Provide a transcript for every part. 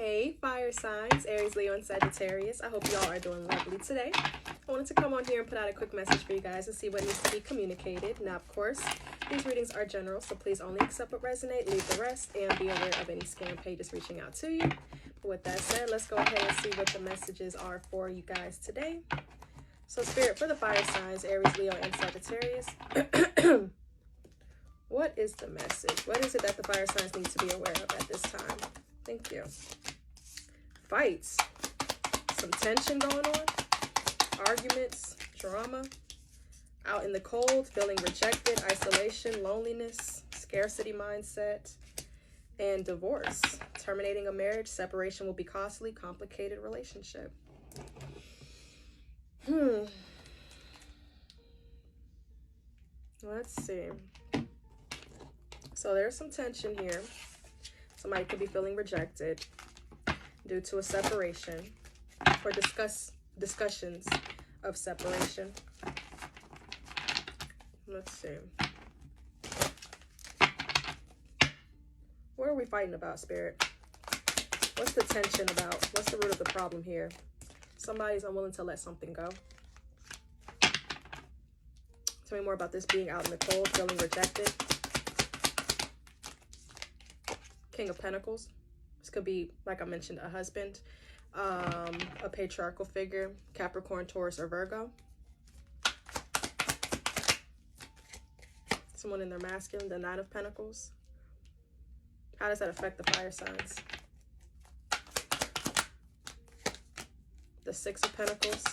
Hey fire signs, Aries, Leo, and Sagittarius. I hope y'all are doing lovely today. I wanted to come on here and put out a quick message for you guys and see what needs to be communicated. Now, of course, these readings are general, so please only accept what resonates, leave the rest, and be aware of any scam pages reaching out to you. But with that said, let's go ahead and see what the messages are for you guys today. So, Spirit, for the fire signs, Aries, Leo, and Sagittarius, what is the message? What is it that the fire signs need to be aware of at this time? Thank you. Fights, some tension going on, arguments, drama, out in the cold, feeling rejected, isolation, loneliness, scarcity mindset, and divorce. Terminating a marriage, separation will be costly, complicated relationship. Let's see. So there's some tension here. Somebody could be feeling rejected due to a separation or discussions of separation. Let's see. What are we fighting about, Spirit? What's the tension about? What's the root of the problem here? Somebody's unwilling to let something go. Tell me more about this being out in the cold, feeling rejected. King of Pentacles. This could be, like I mentioned, a husband, a patriarchal figure, Capricorn, Taurus, or Virgo. Someone in their masculine, the Nine of Pentacles. How does that affect the fire signs? The Six of Pentacles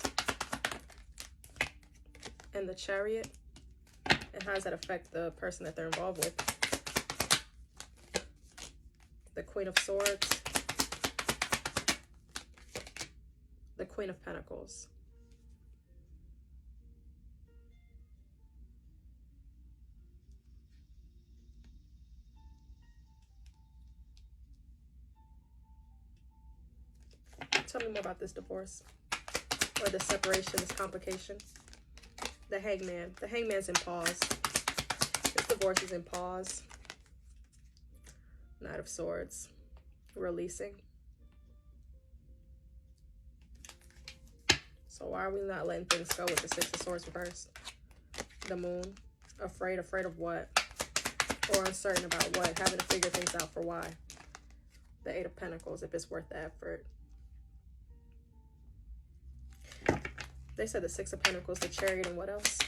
and the Chariot. And how does that affect the person that they're involved with? The Queen of Swords, the Queen of Pentacles. Tell me more about this divorce or this separation, this complication. The Hangman. The Hangman's in pause. This divorce is in pause. Knight of Swords, releasing. So why are we not letting things go with the Six of Swords reversed? The Moon, afraid of what? Or uncertain about what? Having to figure things out for why? The Eight of Pentacles, if it's worth the effort. They said the Six of Pentacles, the Chariot, and what else?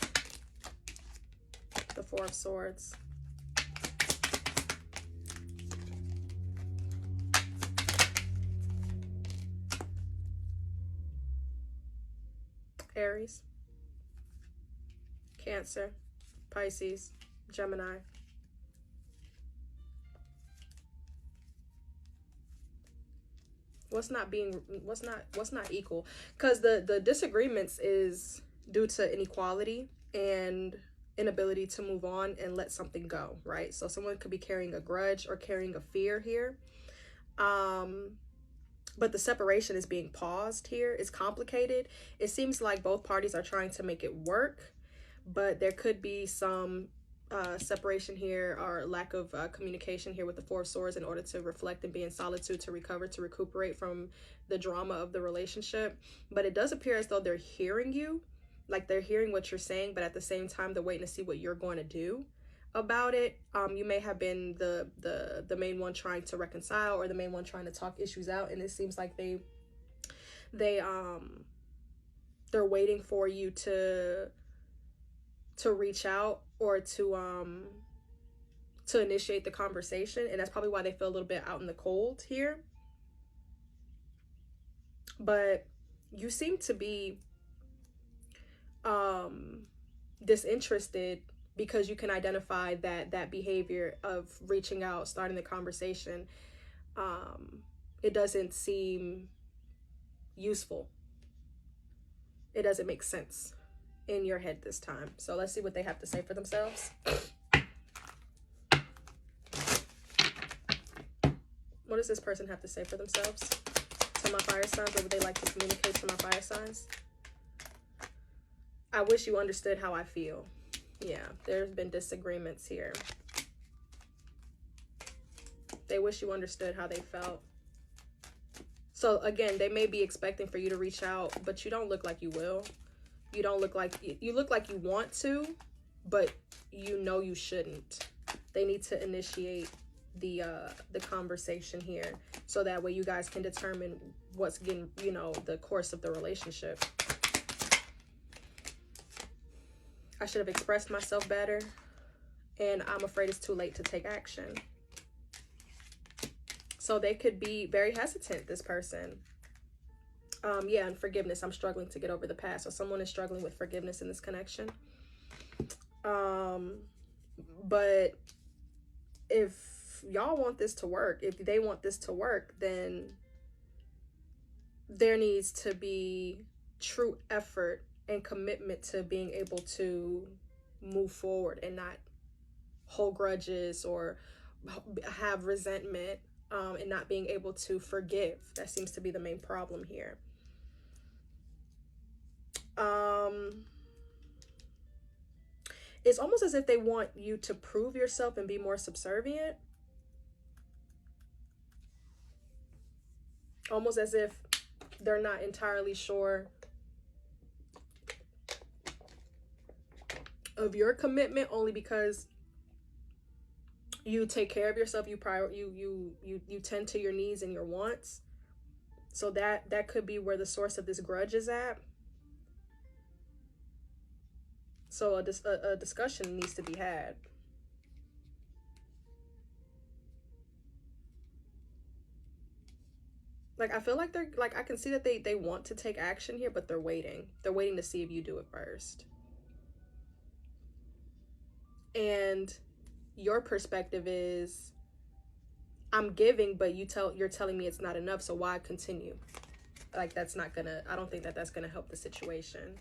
The Four of Swords. Aries, Cancer, Pisces, Gemini. What's not equal? Because the disagreements is due to inequality and inability to move on and let something go, right? So someone could be carrying a grudge or carrying a fear here. But the separation is being paused here. It's complicated. It seems like both parties are trying to make it work, but there could be some separation here or lack of communication here with the Four of Swords in order to reflect and be in solitude, to recover, to recuperate from the drama of the relationship. But it does appear as though they're hearing you, like they're hearing what you're saying, but at the same time, they're waiting to see what you're going to do about it. You may have been the main one trying to reconcile or the main one trying to talk issues out, and it seems like they're waiting for you to reach out or to initiate the conversation, and that's probably why they feel a little bit out in the cold here. But you seem to be disinterested because you can identify that behavior of reaching out, starting the conversation, it doesn't seem useful. It doesn't make sense in your head this time. So let's see what they have to say for themselves. What does this person have to say for themselves? To my fire signs, what would they like to communicate to my fire signs? I wish you understood how I feel. Yeah, there's been disagreements here. They wish you understood how they felt. So again, they may be expecting for you to reach out, but you don't look like you will. You don't look like, you look like you want to, but you know you shouldn't. They need to initiate the conversation here, so that way you guys can determine what's getting, you know, the course of the relationship. I should have expressed myself better, and I'm afraid it's too late to take action. So they could be very hesitant, this person. Yeah, and forgiveness. I'm struggling to get over the past. So someone is struggling with forgiveness in this connection. But if y'all want this to work, if they want this to work, then there needs to be true effort and commitment to being able to move forward and not hold grudges or have resentment, and not being able to forgive. That seems to be the main problem here. It's almost as if they want you to prove yourself and be more subservient. Almost as if they're not entirely sure of your commitment, only because you take care of yourself, you tend to your needs and your wants. So that could be where the source of this grudge is at. So a discussion needs to be had. Like, I feel like they're, like, I can see that they want to take action here, but they're waiting. They're waiting to see if you do it first. And your perspective is, I'm giving, but you're telling me it's not enough, so why continue? Like, that's not gonna, I don't think that that's gonna help the situation.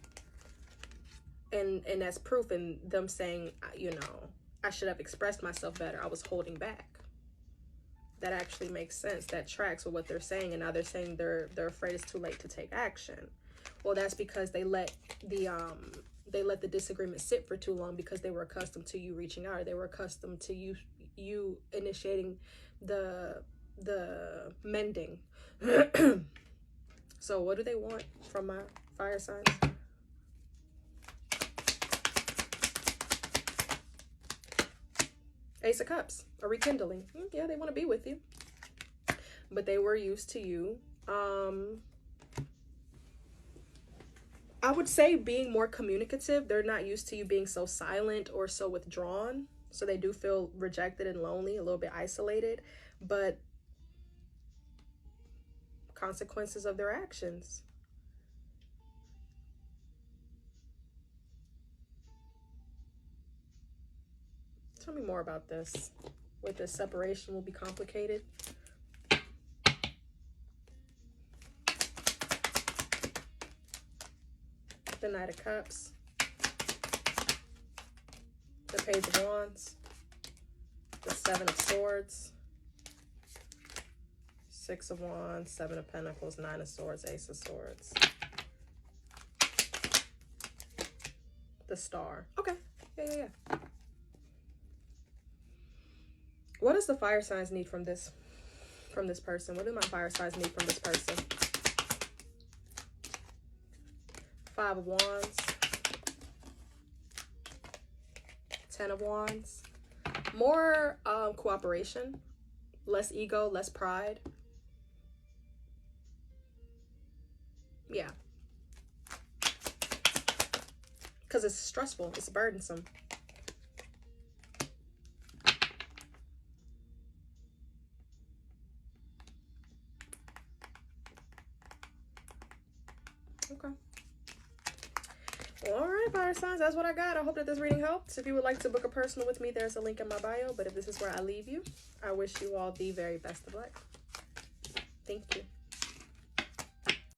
And that's proof in them saying, you know, I should have expressed myself better. I was holding back. That actually makes sense. That tracks with what they're saying. And now they're saying they're afraid it's too late to take action. Well, that's because they let the disagreement sit for too long, because they were accustomed to you reaching out. Or they were accustomed to you initiating the mending. So what do they want from my fire signs? Ace of Cups, a rekindling. Yeah, they want to be with you, but they were used to you. I would say being more communicative. They're not used to you being so silent or so withdrawn. So they do feel rejected and lonely, a little bit isolated, but consequences of their actions. Tell me more about this. With this separation will be complicated. The Knight of Cups. The Page of Wands. The Seven of Swords. Six of Wands. Seven of Pentacles. Nine of Swords. Ace of Swords. The Star. Okay. Yeah. What does the fire signs need from this person? What do my fire signs need from this person? Five of Wands. 10 of Wands. More cooperation. Less ego, less pride. Yeah. Because it's stressful. It's burdensome. Okay. All right, fire signs, that's what I got. I hope that this reading helped. If you would like to book a personal with me, there's a link in my bio. But if this is where I leave you, I wish you all the very best of luck. Thank you.